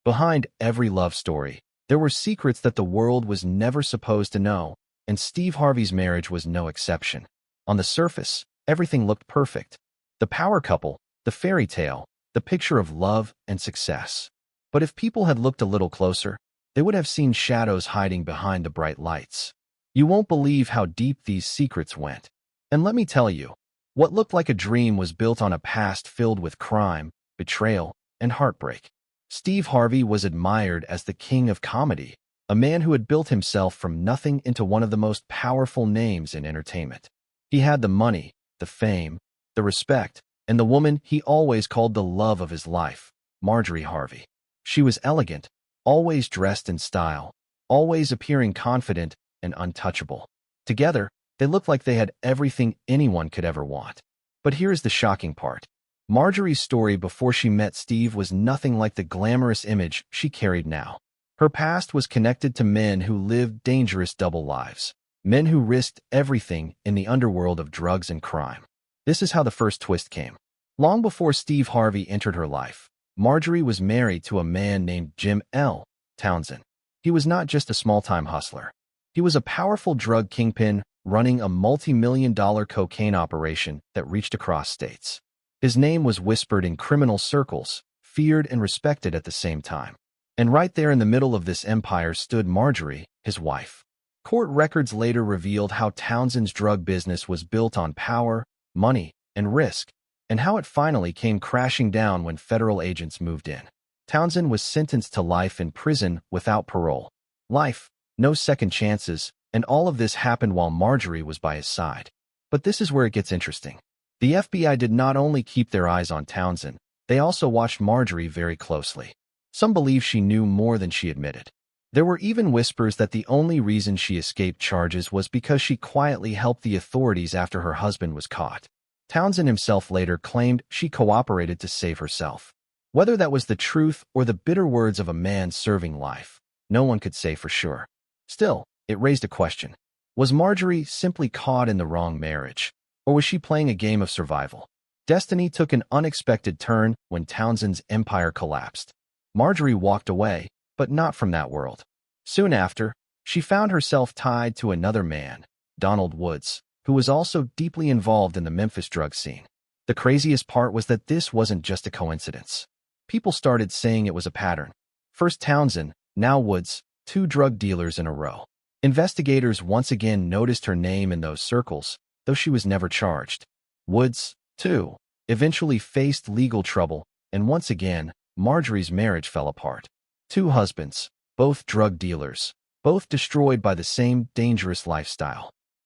Behind every love story, there were secrets that the world was never supposed to know, and Steve Harvey's marriage was no exception. On the surface, everything looked perfect. The power couple, the fairy tale, the picture of love and success. But if people had looked a little closer, they would have seen shadows hiding behind the bright lights. You won't believe how deep these secrets went. And let me tell you, what looked like a dream was built on a past filled with crime, betrayal, and heartbreak. Steve Harvey was admired as the king of comedy, a man who had built himself from nothing into one of the most powerful names in entertainment. He had the money, the fame, the respect, and the woman he always called the love of his life, Marjorie Harvey. She was elegant, always dressed in style, always appearing confident and untouchable. Together, they looked like they had everything anyone could ever want. But here's the shocking part. Marjorie's story before she met Steve was nothing like the glamorous image she carried now. Her past was connected to men who lived dangerous double lives, men who risked everything in the underworld of drugs and crime. This is how the first twist came. Long before Steve Harvey entered her life, Marjorie was married to a man named Jim L. Townsend. He was not just a small-time hustler. He was a powerful drug kingpin running a multi-million-dollar cocaine operation that reached across states. His name was whispered in criminal circles, feared and respected at the same time. And right there in the middle of this empire stood Marjorie, his wife. Court records later revealed how Townsend's drug business was built on power, money, and risk, and how it finally came crashing down when federal agents moved in. Townsend was sentenced to life in prison without parole. Life, no second chances, and all of this happened while Marjorie was by his side. But this is where it gets interesting. The FBI did not only keep their eyes on Townsend, they also watched Marjorie very closely. Some believe she knew more than she admitted. There were even whispers that the only reason she escaped charges was because she quietly helped the authorities after her husband was caught. Townsend himself later claimed she cooperated to save herself. Whether that was the truth or the bitter words of a man serving life, no one could say for sure. Still, it raised a question. Was Marjorie simply caught in the wrong marriage, or was she playing a game of survival? Destiny took an unexpected turn when Townsend's empire collapsed. Marjorie walked away, but not from that world. Soon after, she found herself tied to another man, Donald Woods, who was also deeply involved in the Memphis drug scene. The craziest part was that this wasn't just a coincidence. People started saying it was a pattern. First Townsend, now Woods, two drug dealers in a row. Investigators once again noticed her name in those circles, though she was never charged. Woods, too, eventually faced legal trouble, and once again, Marjorie's marriage fell apart. Two husbands, both drug dealers, both destroyed by the same dangerous lifestyle.